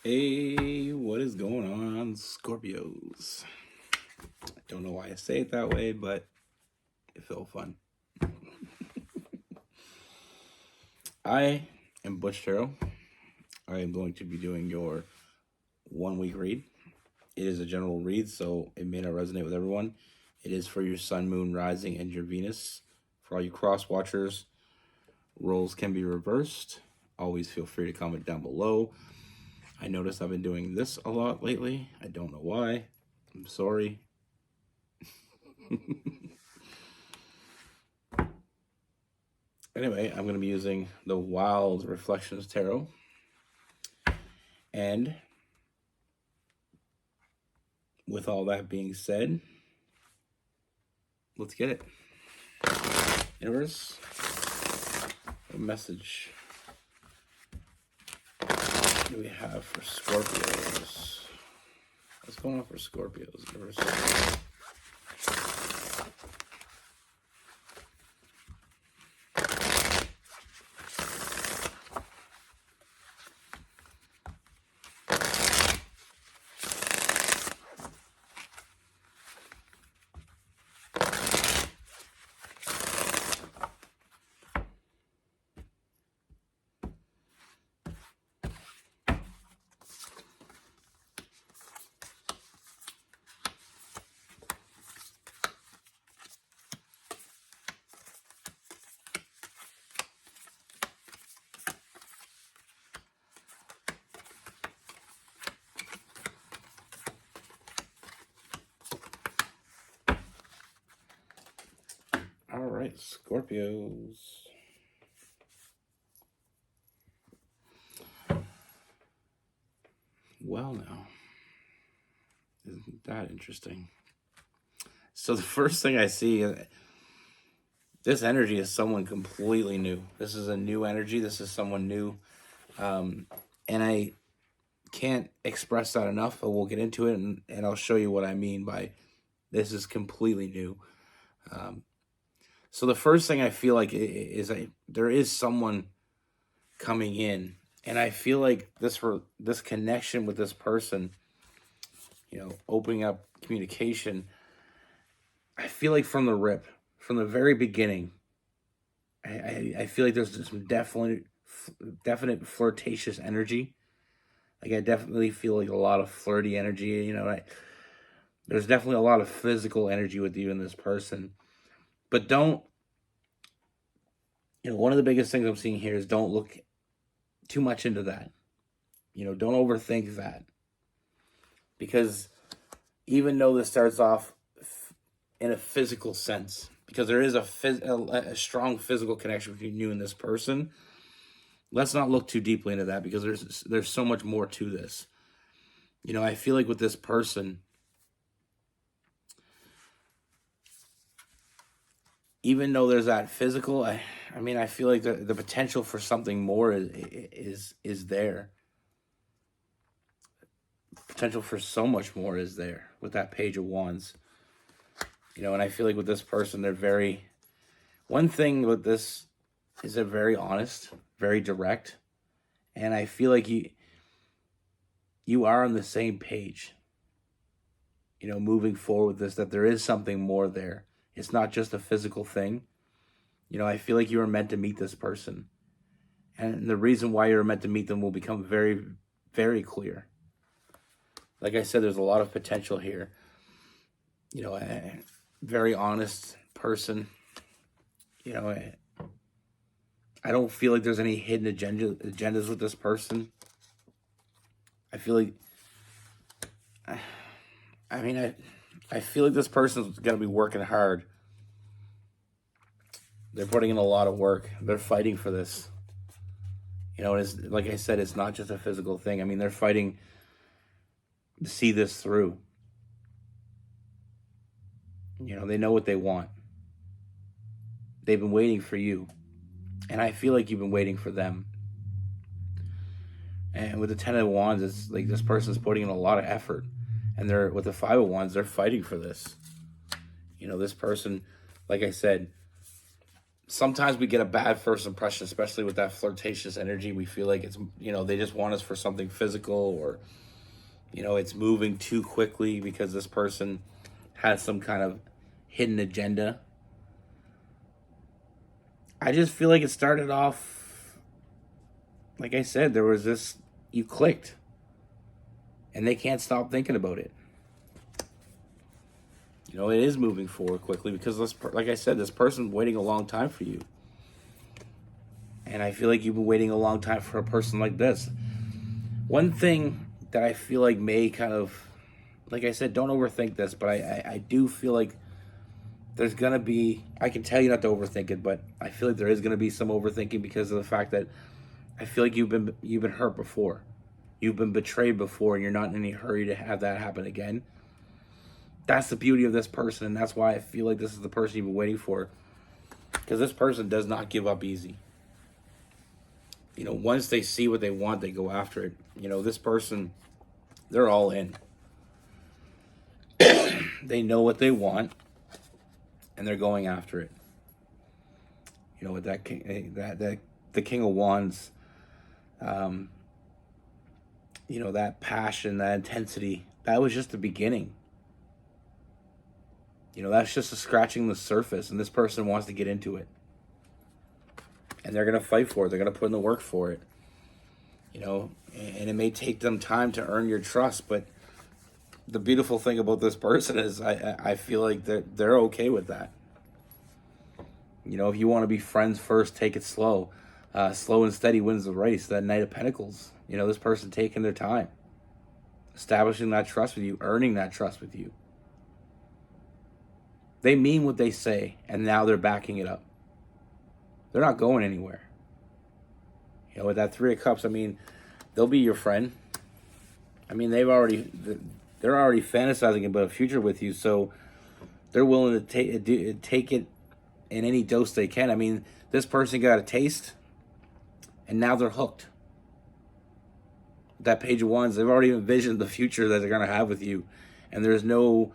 Hey, what is going on, Scorpios? I don't know why I say it that way, but it felt fun. I am Butch Tarot. I am going to be doing your 1 week read. It is a general read, so it may not resonate with everyone. It is for your Sun, Moon, Rising, and your Venus. For all you cross watchers, roles can be reversed. Always feel free to comment down below. I noticed I've been doing this a lot lately. I don't know why. I'm sorry. Anyway, I'm going to be using the Wild Reflections Tarot. And with all that being said, let's get it. Universe, what message do we have for Scorpios? What's going on for Scorpios, universe? All right, Scorpios. Well, now, isn't that interesting? So the first thing I see, this energy is someone completely new. This is a new energy. This is someone new. And I can't express that enough, but we'll get into it, and I'll show you what I mean by this is completely new. So the first thing I feel like is there is someone coming in, and I feel like this connection with this person, opening up communication, I feel like from the rip, from the very beginning, I feel like there's some definite flirtatious energy. Like I definitely feel like a lot of flirty energy. There's definitely a lot of physical energy with you and this person. But don't, one of the biggest things I'm seeing here is don't look too much into that. Don't overthink that. Because even though this starts off in a physical sense, because there is a strong physical connection between you and this person, let's not look too deeply into that, because there's so much more to this. I feel like with this person, even though there's that physical, I feel like the potential for something more is there. Potential for so much more is there with that Page of Wands. And I feel like with this person, one thing with this is they're very honest, very direct. And I feel like you are on the same page, moving forward with this, that there is something more there. It's not just a physical thing. I feel like you were meant to meet this person. And the reason why you're meant to meet them will become very, very clear. Like I said, there's a lot of potential here. A very honest person. I don't feel like there's any hidden agendas with this person. I feel like, I feel like this person's going to be working hard. They're putting in a lot of work. They're fighting for this. It's, like I said, it's not just a physical thing. They're fighting to see this through. They know what they want. They've been waiting for you. And I feel like you've been waiting for them. And with the 10 of Wands, it's like this person's putting in a lot of effort. And with the 5 of Wands, they're fighting for this. This person, like I said, sometimes we get a bad first impression, especially with that flirtatious energy. We feel like it's, they just want us for something physical, or, it's moving too quickly because this person has some kind of hidden agenda. I just feel like it started off, like I said, there was this, you clicked, and they can't stop thinking about it. It is moving forward quickly because, like I said, this person's waiting a long time for you. And I feel like you've been waiting a long time for a person like this. One thing that I feel like may kind of, like I said, don't overthink this, but I do feel like there's going to be, I can tell you not to overthink it, but I feel like there is going to be some overthinking because of the fact that I feel like you've been hurt before. You've been betrayed before, and you're not in any hurry to have that happen again. That's the beauty of this person, and that's why I feel like this is the person you've been waiting for. Because this person does not give up easy. Once they see what they want, they go after it. This person, they're all in. They know what they want, and they're going after it. With that king, the King of Wands, that passion, that intensity, that was just the beginning. That's just a scratching the surface, and this person wants to get into it. And they're going to fight for it. They're going to put in the work for it. And it may take them time to earn your trust, but the beautiful thing about this person is I feel like they're okay with that. If you want to be friends first, take it slow. Slow and steady wins the race. That Knight of Pentacles. This person taking their time. Establishing that trust with you. Earning that trust with you. They mean what they say, and now they're backing it up. They're not going anywhere. With that Three of Cups, they'll be your friend. They're already fantasizing about a future with you, so they're willing to take it in any dose they can. This person got a taste, and now they're hooked. That Page of Wands, they've already envisioned the future that they're going to have with you, and there's no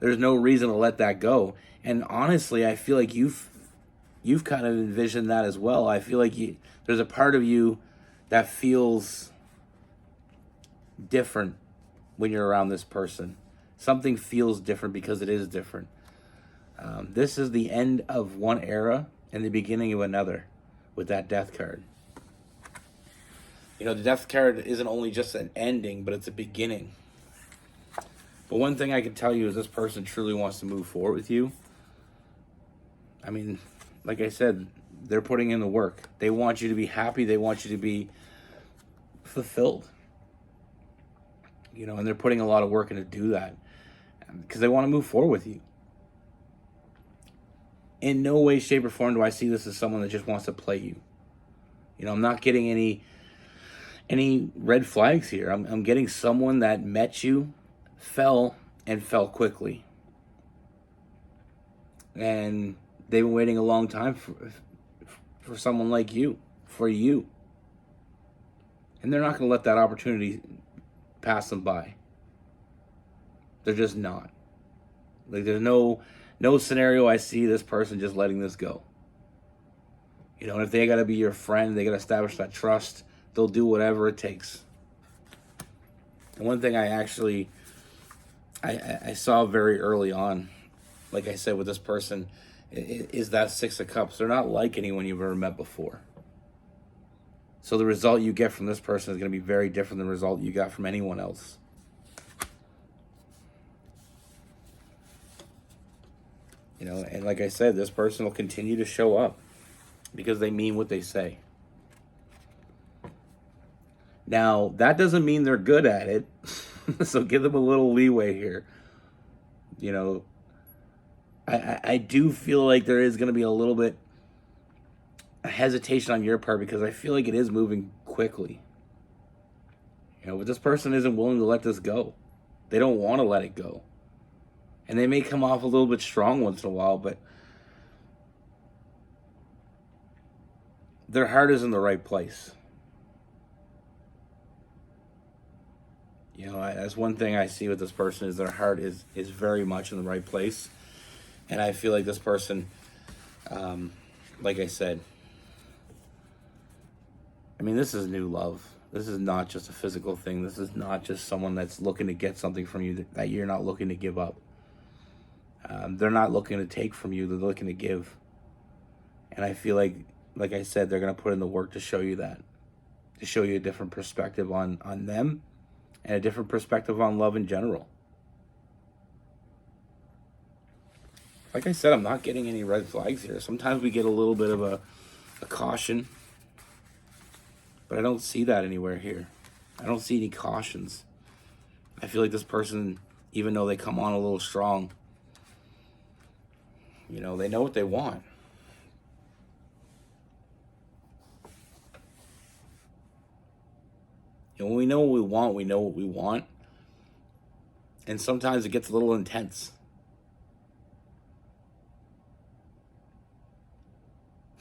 reason to let that go. And honestly, I feel like you've kind of envisioned that as well. I feel like there's a part of you that feels different when you're around this person. Something feels different because it is different. This is the end of one era and the beginning of another with that Death card. The Death card isn't only just an ending, but it's a beginning. But one thing I can tell you is this person truly wants to move forward with you. Like I said, they're putting in the work. They want you to be happy. They want you to be fulfilled. And they're putting a lot of work in to do that because they want to move forward with you. In no way, shape, or form do I see this as someone that just wants to play you. I'm not getting any red flags here. I'm getting someone that met you, fell quickly. And they've been waiting a long time for someone like you, for you. And they're not going to let that opportunity pass them by. They're just not. There's no scenario I see this person just letting this go. And if they got to be your friend, they got to establish that trust, they'll do whatever it takes. And one thing I saw very early on, like I said with this person, is that Six of Cups. They're not like anyone you've ever met before. So the result you get from this person is going to be very different than the result you got from anyone else. And like I said, this person will continue to show up because they mean what they say. Now, that doesn't mean they're good at it. So give them a little leeway here. I do feel like there is going to be a little bit of hesitation on your part because I feel like it is moving quickly. But this person isn't willing to let this go. They don't want to let it go. And they may come off a little bit strong once in a while, but their heart is in the right place. That's one thing I see with this person is their heart is very much in the right place. And I feel like this person like I said, I mean, this is new love. This is not just a physical thing. This is not just someone that's looking to get something from you that you're not looking to give up. They're not looking to take from you. They're looking to give. And I feel like I said, they're going to put in the work to show you that, to show you a different perspective on them and a different perspective on love in general. Like I said, I'm not getting any red flags here. Sometimes we get a little bit of a caution, but I don't see that anywhere here. I don't see any cautions. I feel like this person, even though they come on a little strong, you know, they know what they want. And when we know what we want, we know what we want. And sometimes it gets a little intense.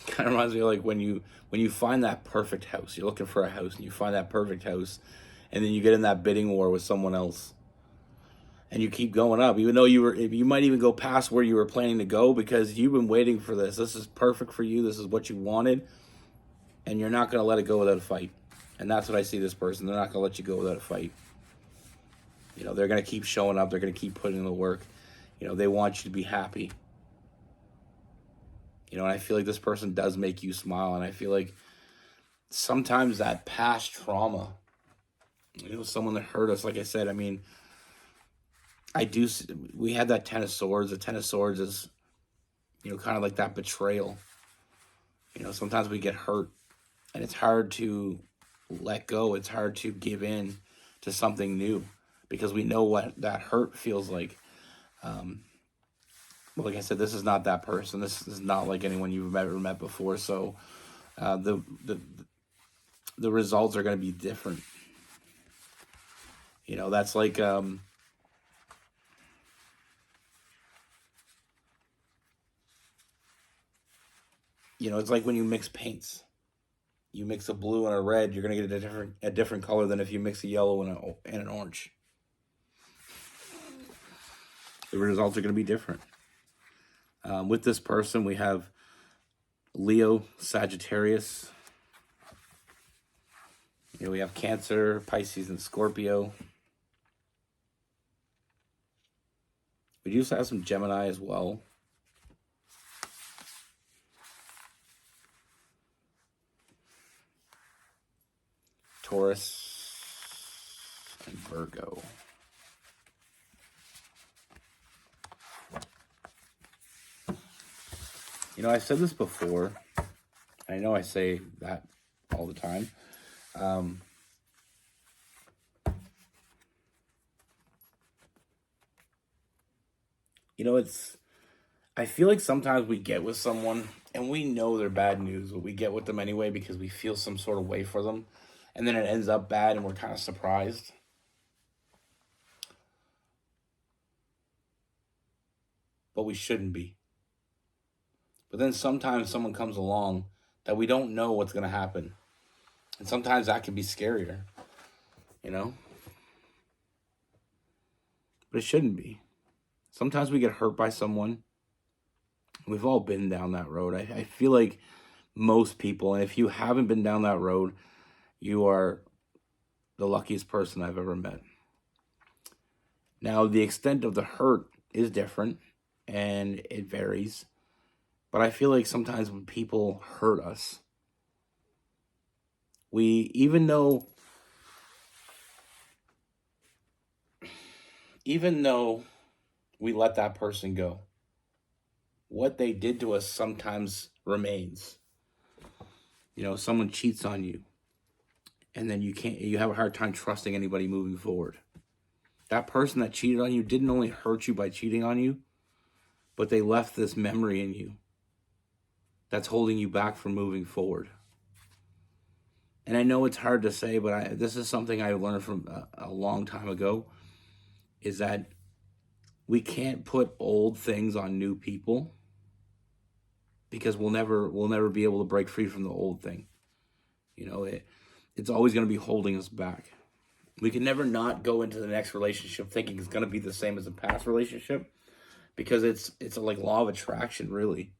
Kind of reminds me of like when you find that perfect house. You're looking for a house and you find that perfect house, and then you get in that bidding war with someone else. And you keep going up, even though you might even go past where you were planning to go because you've been waiting for this. This is perfect for you. This is what you wanted. And you're not going to let it go without a fight. And that's what I see this person. They're not going to let you go without a fight. You know, they're going to keep showing up. They're going to keep putting in the work. You know, they want you to be happy. You know, and I feel like this person does make you smile. And I feel like sometimes that past trauma, you know, someone that hurt us, like I said, I mean, we had that Ten of Swords. The Ten of Swords is, you know, kind of like that betrayal. You know, sometimes we get hurt and it's hard to let go. It's hard to give in to something new because we know what that hurt feels like. Well, like I said, this is not that person. This is not like anyone you've ever met before. So the results are going to be different. You know, that's like, you know, it's like when you mix paints. You mix a blue and a red, you're going to get a different color than if you mix a yellow and an orange. The results are going to be different. With this person, we have Leo, Sagittarius. You know, we have Cancer, Pisces, and Scorpio. We do have some Gemini as well. Taurus and Virgo. You know, I said this before. I know I say that all the time. You know, I feel like sometimes we get with someone and we know they're bad news, but we get with them anyway because we feel some sort of way for them. And then it ends up bad and we're kind of surprised. But we shouldn't be. But then sometimes someone comes along that we don't know what's going to happen. And sometimes that can be scarier, you know? But it shouldn't be. Sometimes we get hurt by someone. We've all been down that road. I feel like most people, and if you haven't been down that road, you are the luckiest person I've ever met. Now, the extent of the hurt is different, and it varies. But I feel like sometimes when people hurt us, even though we let that person go, what they did to us sometimes remains. You know, someone cheats on you, and then you have a hard time trusting anybody moving forward. That person that cheated on you didn't only hurt you by cheating on you, but they left this memory in you that's holding you back from moving forward. And I know it's hard to say, but this is something I learned from a long time ago, is that we can't put old things on new people because we'll never be able to break free from the old thing. You know, it's always going to be holding us back. We can never not go into the next relationship thinking it's going to be the same as the past relationship because it's a like law of attraction, really.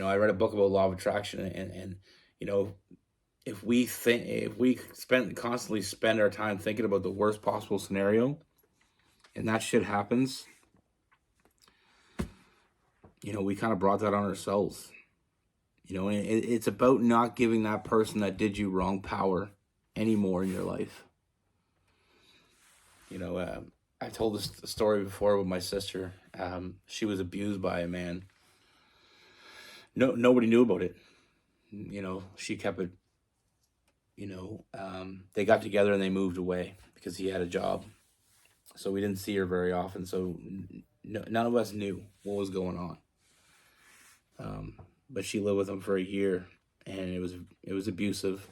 I read a book about law of attraction, and you know, if we constantly spend our time thinking about the worst possible scenario, and that shit happens, we kind of brought that on ourselves. And it's about not giving that person that did you wrong power anymore in your life. I told this story before with my sister. She was abused by a man. Nobody knew about it. She kept it. They got together and they moved away because he had a job. So we didn't see her very often. So none of us knew what was going on. But she lived with him for a year, and it was abusive.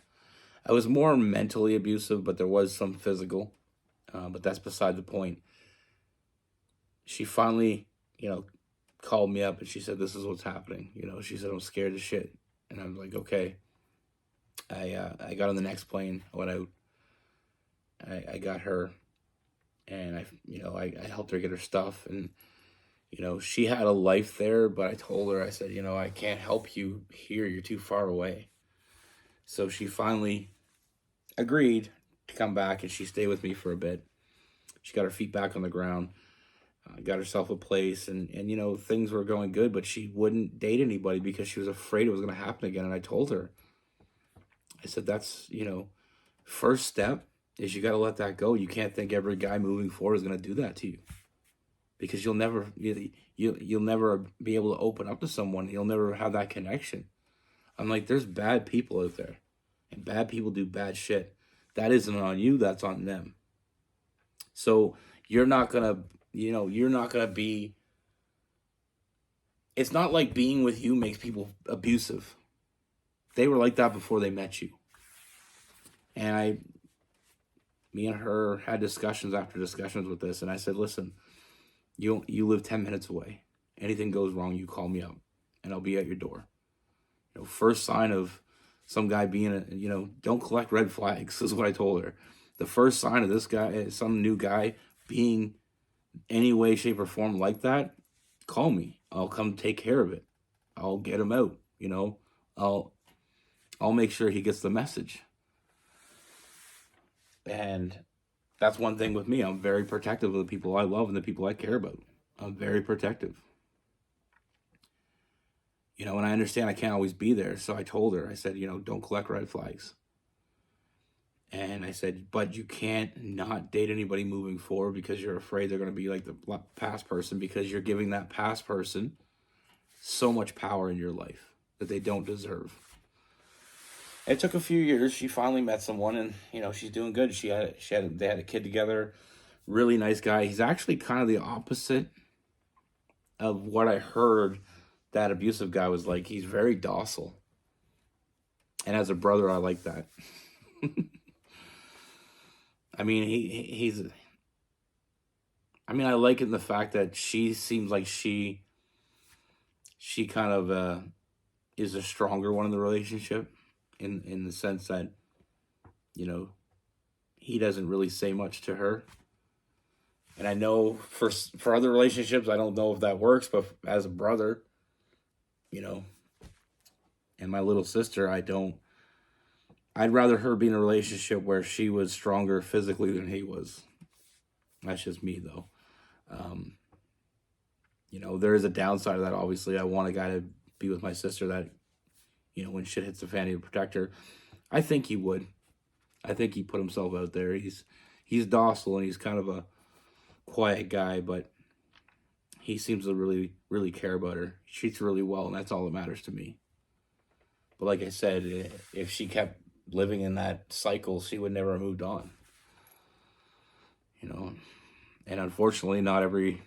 I was more mentally abusive, but there was some physical. But that's beside the point. She finally, called me up and she said, "This is what's happening." She said, "I'm scared as shit," and I'm like, "Okay." I got on the next plane. I went out. I got her, and I helped her get her stuff, and she had a life there, but I told her, I said, I can't help you here. You're too far away. So she finally agreed to come back, and she stayed with me for a bit. She got her feet back on the ground, got herself a place, and things were going good, but she wouldn't date anybody because she was afraid it was going to happen again. And I told her, I said, that's, first step is you got to let that go. You can't think every guy moving forward is going to do that to you, because you'll never be able to open up to someone. You'll never have that connection. I'm like, there's bad people out there, and bad people do bad shit. That isn't on you. That's on them. So you're not gonna be. It's not like being with you makes people abusive. They were like that before they met you. And me and her had discussions after discussions with this, and I said, listen, you live 10 minutes away. Anything goes wrong, you call me up, and I'll be at your door. First sign of some guy being don't collect red flags, is what I told her. The first sign of this guy, some new guy, being any way, shape, or form like that, call me. I'll come take care of it. I'll get him out. I'll make sure he gets the message. And that's one thing with me. I'm very protective of the people I love and the people I care about. I'm very protective. And I understand I can't always be there. So I told her, I said, don't collect red flags. And I said, but you can't not date anybody moving forward because you're afraid they're going to be like the past person, because you're giving that past person so much power in your life that they don't deserve. It took a few years. She finally met someone, and she's doing good. They had a kid together. Really nice guy. He's actually kind of the opposite of what I heard that abusive guy was like. He's very docile. And as a brother, I like that. I mean, I like it in the fact that she seems like she kind of is a stronger one in the relationship, in the sense that, he doesn't really say much to her. And I know for other relationships, I don't know if that works, but as a brother, and my little sister, I'd rather her be in a relationship where she was stronger physically than he was. That's just me, though. There is a downside of that, obviously. I want a guy to be with my sister that, when shit hits the fan, he'd protect her. I think he would. I think he put himself out there. He's docile, and he's kind of a quiet guy, but he seems to really, really care about her. He treats her really well, and that's all that matters to me. But like I said, if she kept living in that cycle, she would never have moved on. And unfortunately, not every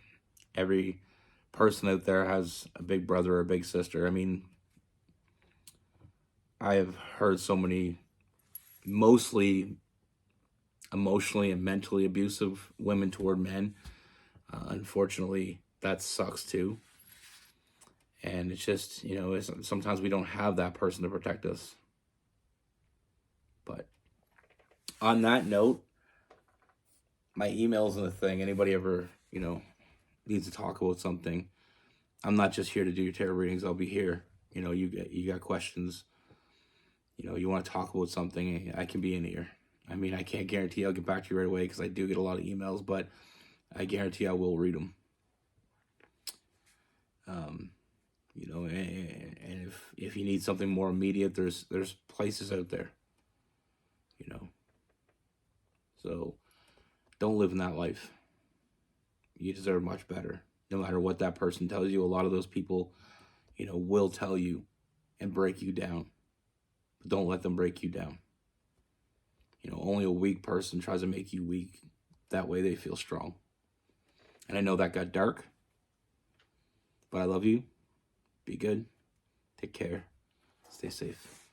person out there has a big brother or a big sister. I mean, I have heard so many mostly emotionally and mentally abusive women toward men. Unfortunately, that sucks too. And it's just, sometimes we don't have that person to protect us. But on that note, my email's in the thing. Anybody ever, needs to talk about something, I'm not just here to do your tarot readings. I'll be here, You know, you got questions. You know, you want to talk about something, I can be an ear. I mean, I can't guarantee I'll get back to you right away because I do get a lot of emails, but I guarantee I will read them. You know, and if you need something more immediate, there's places out there. You know, so don't live in that life. You deserve much better. No matter what that person tells you, a lot of those people, you know, will tell you and break you down. But don't let them break you down. You know, only a weak person tries to make you weak. That way they feel strong. And I know that got dark, but I love you. Be good. Take care. Stay safe.